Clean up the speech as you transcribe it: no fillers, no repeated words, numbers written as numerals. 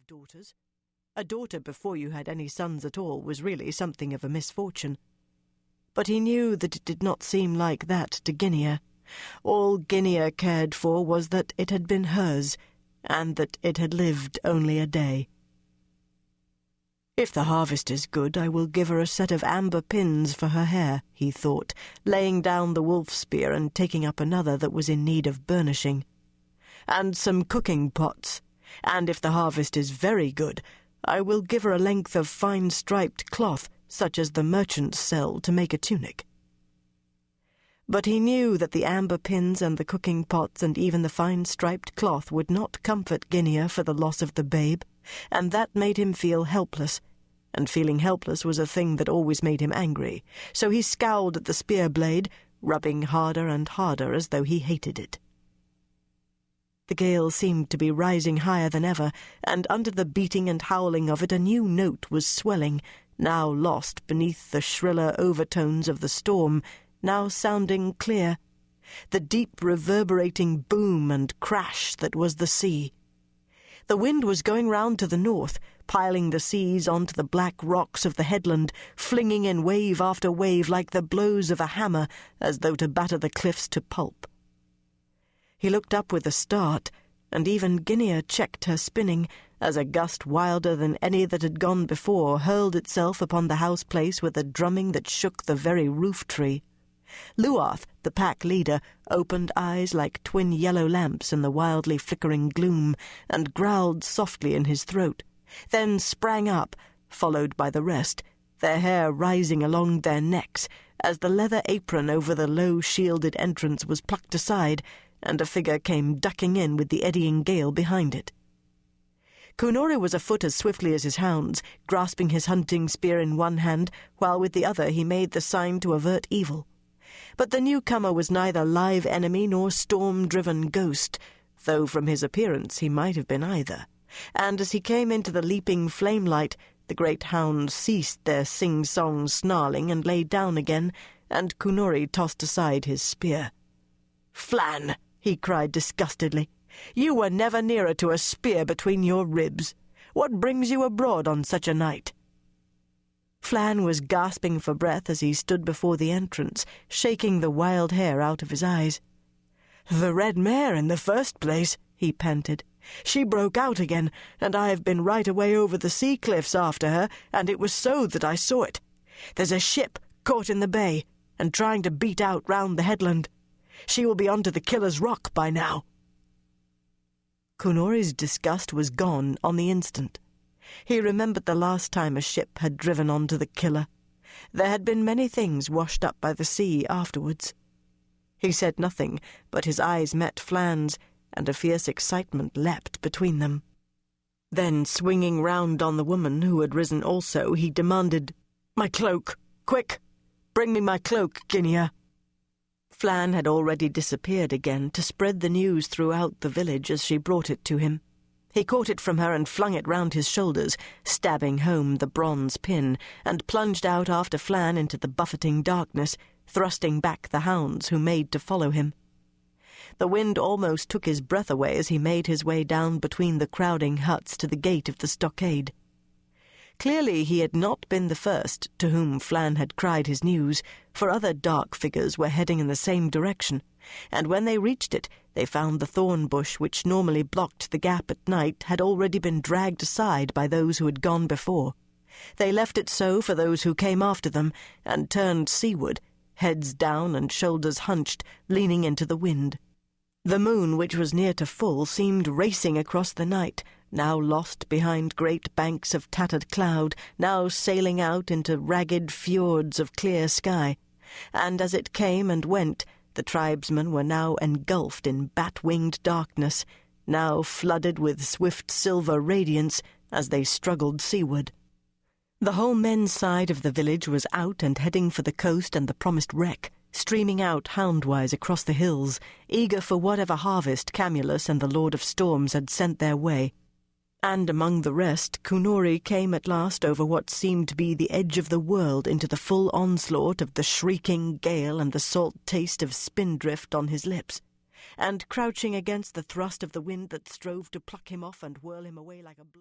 have daughters. A daughter before you had any sons at all was really something of a misfortune. But he knew that it did not seem like that to Guinea. All Guinea cared for was that it had been hers, and that it had lived only a day. "If the harvest is good, I will give her a set of amber pins for her hair," he thought, laying down the wolf spear and taking up another that was in need of burnishing. "And some cooking pots. And if the harvest is very good, I will give her a length of fine striped cloth, such as the merchants sell to make a tunic." But he knew that the amber pins and the cooking pots and even the fine striped cloth would not comfort Guinea for the loss of the babe, and that made him feel helpless, and feeling helpless was a thing that always made him angry, so he scowled at the spear blade, rubbing harder and harder as though he hated it. The gale seemed to be rising higher than ever, and under the beating and howling of it a new note was swelling, now lost beneath the shriller overtones of the storm, now sounding clear, the deep reverberating boom and crash that was the sea. The wind was going round to the north, piling the seas onto the black rocks of the headland, flinging in wave after wave like the blows of a hammer, as though to batter the cliffs to pulp. He looked up with a start, and even Guinea checked her spinning, as a gust wilder than any that had gone before hurled itself upon the house-place with a drumming that shook the very roof-tree. Luarth, the pack leader, opened eyes like twin yellow lamps in the wildly flickering gloom, and growled softly in his throat, then sprang up, followed by the rest, their hair rising along their necks, as the leather apron over the low shielded entrance was plucked aside, and a figure came ducking in with the eddying gale behind it. Kunori was afoot as swiftly as his hounds, grasping his hunting spear in one hand, while with the other he made the sign to avert evil. But the newcomer was neither live enemy nor storm-driven ghost, though from his appearance he might have been either, and as he came into the leaping flame-light, the great hounds ceased their sing-song snarling and lay down again, and Kunori tossed aside his spear. "Flan!" he cried disgustedly. "You were never nearer to a spear between your ribs. What brings you abroad on such a night?" Flan was gasping for breath as he stood before the entrance, shaking the wild hair out of his eyes. "The red mare in the first place," he panted. "She broke out again, and I have been right away over the sea cliffs after her, and it was so that I saw it. There's a ship caught in the bay, and trying to beat out round the headland. She will be onto the Killer's Rock by now." Kunori's disgust was gone on the instant. He remembered the last time a ship had driven onto the Killer. There had been many things washed up by the sea afterwards. He said nothing, but his eyes met Flan's, and a fierce excitement leapt between them. Then, swinging round on the woman, who had risen also, he demanded, "My cloak! Quick! Bring me my cloak, Guinea!" Flan had already disappeared again to spread the news throughout the village as she brought it to him. He caught it from her and flung it round his shoulders, stabbing home the bronze pin, and plunged out after Flan into the buffeting darkness, thrusting back the hounds who made to follow him. The wind almost took his breath away as he made his way down between the crowding huts to the gate of the stockade. Clearly he had not been the first to whom Flan had cried his news, for other dark figures were heading in the same direction, and when they reached it, they found the thorn bush which normally blocked the gap at night had already been dragged aside by those who had gone before. They left it so for those who came after them, and turned seaward, heads down and shoulders hunched, leaning into the wind. The moon, which was near to full, seemed racing across the night, now lost behind great banks of tattered cloud, now sailing out into ragged fjords of clear sky, and as it came and went, the tribesmen were now engulfed in bat-winged darkness, now flooded with swift silver radiance as they struggled seaward. The whole men's side of the village was out and heading for the coast and the promised wreck, streaming out houndwise across the hills, eager for whatever harvest Camulus and the Lord of Storms had sent their way. And among the rest, Kunori came at last over what seemed to be the edge of the world into the full onslaught of the shrieking gale and the salt taste of spindrift on his lips, and crouching against the thrust of the wind that strove to pluck him off and whirl him away like a